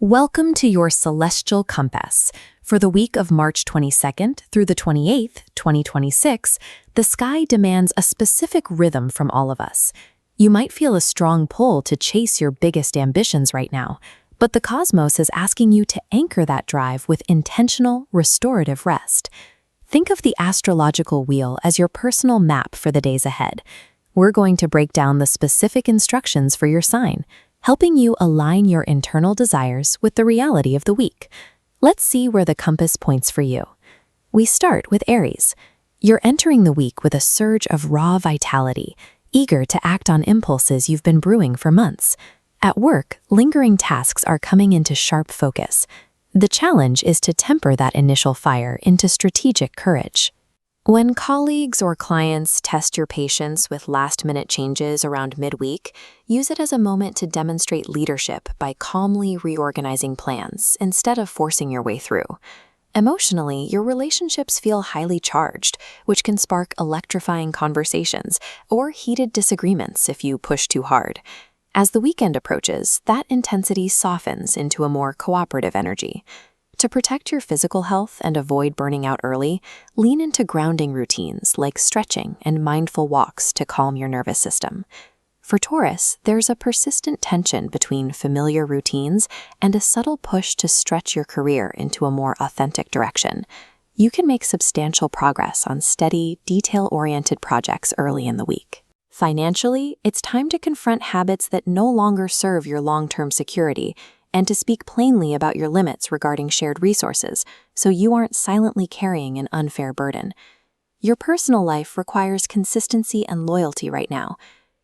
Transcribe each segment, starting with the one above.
Welcome to your celestial compass. For the week of March 22nd through the 28th, 2026, the sky demands a specific rhythm from all of us. You might feel a strong pull to chase your biggest ambitions right now, but the cosmos is asking you to anchor that drive with intentional, restorative rest. Think of the astrological wheel as your personal map for the days ahead. We're going to break down the specific instructions for your sign, helping you align your internal desires with the reality of the week. Let's see where the compass points for you. We start with Aries. You're entering the week with a surge of raw vitality, eager to act on impulses you've been brewing for months. At work, lingering tasks are coming into sharp focus. The challenge is to temper that initial fire into strategic courage. When colleagues or clients test your patience with last-minute changes around midweek, use it as a moment to demonstrate leadership by calmly reorganizing plans instead of forcing your way through. Emotionally, your relationships feel highly charged, which can spark electrifying conversations or heated disagreements if you push too hard. As the weekend approaches, that intensity softens into a more cooperative energy. To protect your physical health and avoid burning out early, lean into grounding routines like stretching and mindful walks to calm your nervous system. For Taurus, there's a persistent tension between familiar routines and a subtle push to stretch your career into a more authentic direction. You can make substantial progress on steady, detail-oriented projects early in the week. Financially, it's time to confront habits that no longer serve your long-term security and to speak plainly about your limits regarding shared resources, so you aren't silently carrying an unfair burden. Your personal life requires consistency and loyalty right now.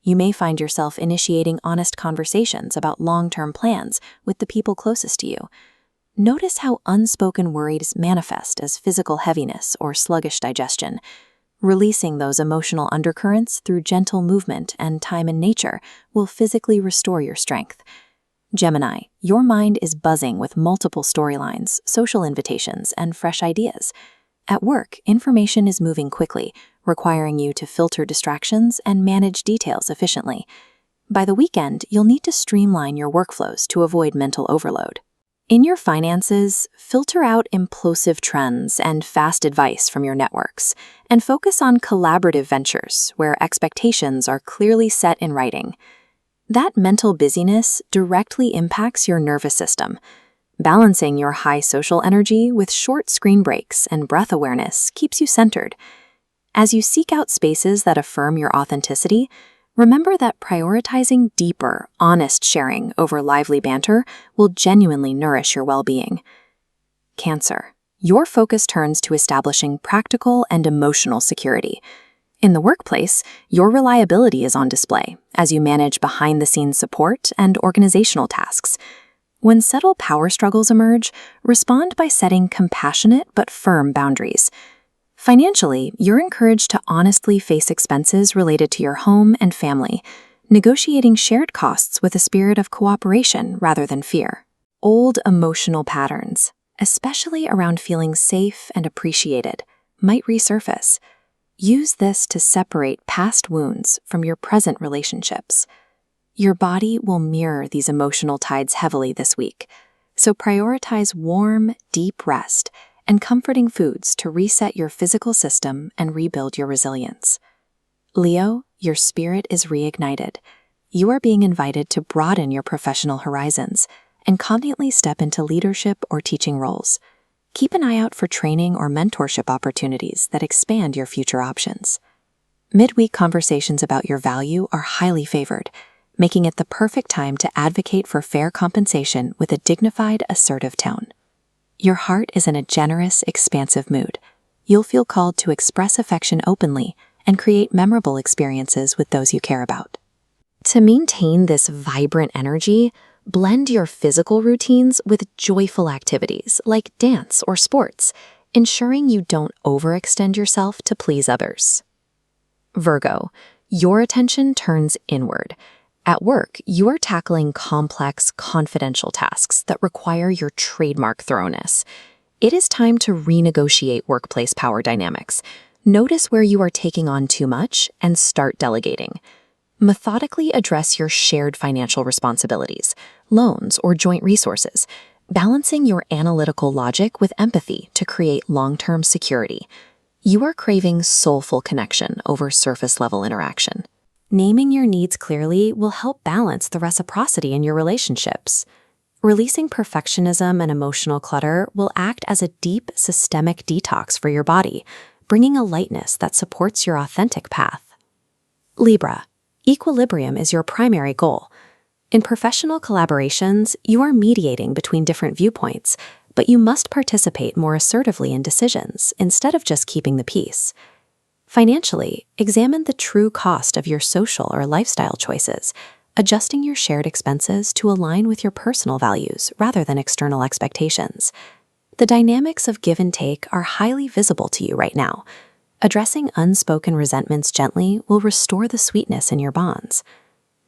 You may find yourself initiating honest conversations about long-term plans with the people closest to you. Notice how unspoken worries manifest as physical heaviness or sluggish digestion. Releasing those emotional undercurrents through gentle movement and time in nature will physically restore your strength. Gemini, your mind is buzzing with multiple storylines, social invitations, and fresh ideas. At work, information is moving quickly, requiring you to filter distractions and manage details efficiently. By the weekend, you'll need to streamline your workflows to avoid mental overload. In your finances, filter out implosive trends and fast advice from your networks, and focus on collaborative ventures where expectations are clearly set in writing. That mental busyness directly impacts your nervous system. Balancing your high social energy with short screen breaks and breath awareness keeps you centered. As you seek out spaces that affirm your authenticity, remember that prioritizing deeper, honest sharing over lively banter will genuinely nourish your well-being. Cancer, your focus turns to establishing practical and emotional security. In the workplace, your reliability is on display as you manage behind-the-scenes support and organizational tasks. When subtle power struggles emerge, respond by setting compassionate but firm boundaries. Financially, you're encouraged to honestly face expenses related to your home and family, negotiating shared costs with a spirit of cooperation rather than fear. Old emotional patterns, especially around feeling safe and appreciated, might resurface. Use this to separate past wounds from your present relationships. Your body will mirror these emotional tides heavily this week, so prioritize warm, deep rest and comforting foods to reset your physical system and rebuild your resilience. Leo, your spirit is reignited. You are being invited to broaden your professional horizons and confidently step into leadership or teaching roles. Keep an eye out for training or mentorship opportunities that expand your future options. Midweek conversations about your value are highly favored, making it the perfect time to advocate for fair compensation with a dignified, assertive tone. Your heart is in a generous, expansive mood. You'll feel called to express affection openly and create memorable experiences with those you care about. To maintain this vibrant energy, blend your physical routines with joyful activities like dance or sports, ensuring you don't overextend yourself to please others. Virgo, your attention turns inward. At work, you are tackling complex, confidential tasks that require your trademark thoroughness. It is time to renegotiate workplace power dynamics. Notice where you are taking on too much and start delegating. Methodically address your shared financial responsibilities, loans, or joint resources, balancing your analytical logic with empathy to create long-term security. You are craving soulful connection over surface-level interaction. Naming your needs clearly will help balance the reciprocity in your relationships. Releasing perfectionism and emotional clutter will act as a deep, systemic detox for your body, bringing a lightness that supports your authentic path. Libra, equilibrium is your primary goal. In professional collaborations, you are mediating between different viewpoints, but you must participate more assertively in decisions instead of just keeping the peace. Financially, examine the true cost of your social or lifestyle choices, adjusting your shared expenses to align with your personal values rather than external expectations. The dynamics of give and take are highly visible to you right now. Addressing unspoken resentments gently will restore the sweetness in your bonds.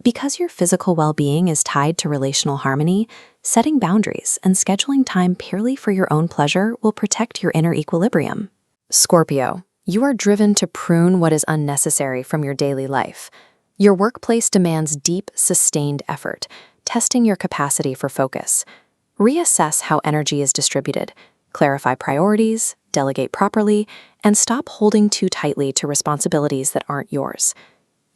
Because your physical well-being is tied to relational harmony, setting boundaries and scheduling time purely for your own pleasure will protect your inner equilibrium. Scorpio, you are driven to prune what is unnecessary from your daily life. Your workplace demands deep, sustained effort, testing your capacity for focus. Reassess how energy is distributed, clarify priorities, delegate properly, and stop holding too tightly to responsibilities that aren't yours.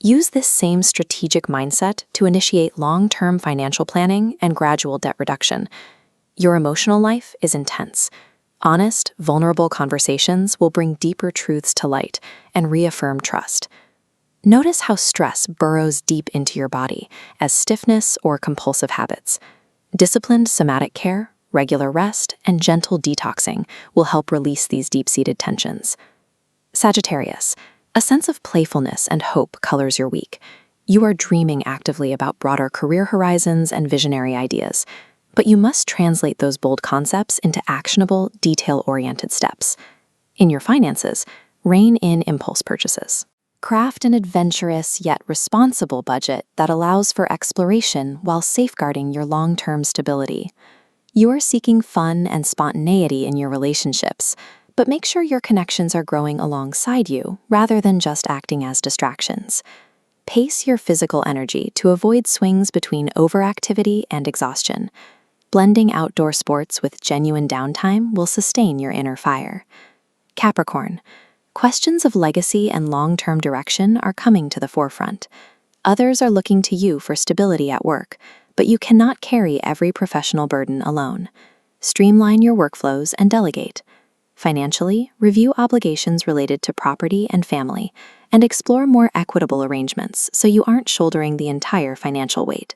Use this same strategic mindset to initiate long-term financial planning and gradual debt reduction. Your emotional life is intense. Honest, vulnerable conversations will bring deeper truths to light and reaffirm trust. Notice how stress burrows deep into your body as stiffness or compulsive habits. Disciplined somatic care, regular rest, and gentle detoxing will help release these deep-seated tensions. Sagittarius, a sense of playfulness and hope colors your week. You are dreaming actively about broader career horizons and visionary ideas, but you must translate those bold concepts into actionable, detail-oriented steps. In your finances, rein in impulse purchases. Craft an adventurous yet responsible budget that allows for exploration while safeguarding your long-term stability. You are seeking fun and spontaneity in your relationships, but make sure your connections are growing alongside you rather than just acting as distractions. Pace your physical energy to avoid swings between overactivity and exhaustion. Blending outdoor sports with genuine downtime will sustain your inner fire. Capricorn, questions of legacy and long-term direction are coming to the forefront. Others are looking to you for stability at work, but you cannot carry every professional burden alone. Streamline your workflows and delegate. Financially, review obligations related to property and family, and explore more equitable arrangements so you aren't shouldering the entire financial weight.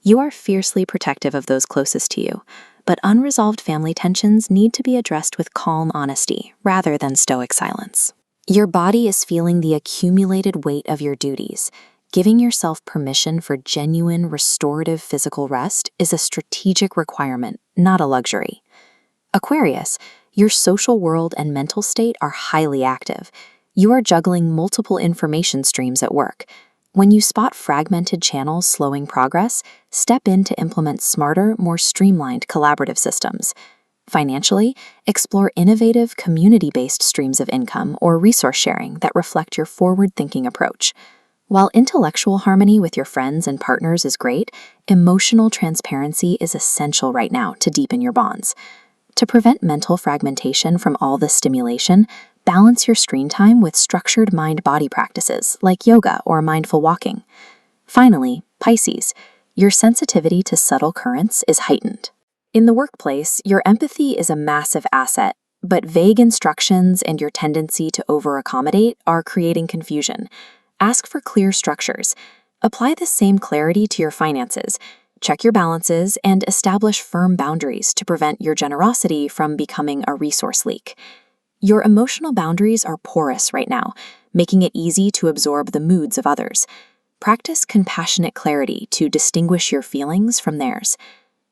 You are fiercely protective of those closest to you, but unresolved family tensions need to be addressed with calm honesty rather than stoic silence. Your body is feeling the accumulated weight of your duties. Giving yourself permission for genuine, restorative physical rest is a strategic requirement, not a luxury. Aquarius, your social world and mental state are highly active. You are juggling multiple information streams at work. When you spot fragmented channels slowing progress, step in to implement smarter, more streamlined collaborative systems. Financially, explore innovative, community-based streams of income or resource sharing that reflect your forward-thinking approach. While intellectual harmony with your friends and partners is great, emotional transparency is essential right now to deepen your bonds. To prevent mental fragmentation from all this stimulation, balance your screen time with structured mind-body practices like yoga or mindful walking. Finally, Pisces, your sensitivity to subtle currents is heightened. In the workplace, your empathy is a massive asset, but vague instructions and your tendency to over-accommodate are creating confusion. Ask for clear structures. Apply the same clarity to your finances. Check your balances and establish firm boundaries to prevent your generosity from becoming a resource leak. Your emotional boundaries are porous right now, making it easy to absorb the moods of others. Practice compassionate clarity to distinguish your feelings from theirs.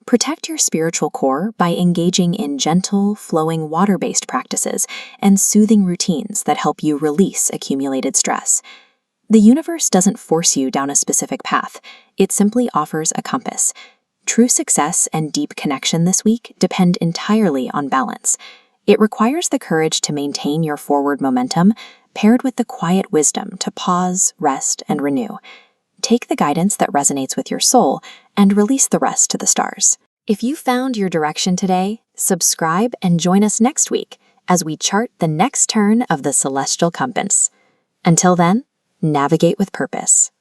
Protect your spiritual core by engaging in gentle, flowing water-based practices and soothing routines that help you release accumulated stress. The universe doesn't force you down a specific path. It simply offers a compass. True success and deep connection this week depend entirely on balance. It requires the courage to maintain your forward momentum, paired with the quiet wisdom to pause, rest, and renew. take the guidance that resonates with your soul and release the rest to the stars. If you found your direction today, subscribe and join us next week as we chart the next turn of the celestial compass. Until then, navigate with purpose.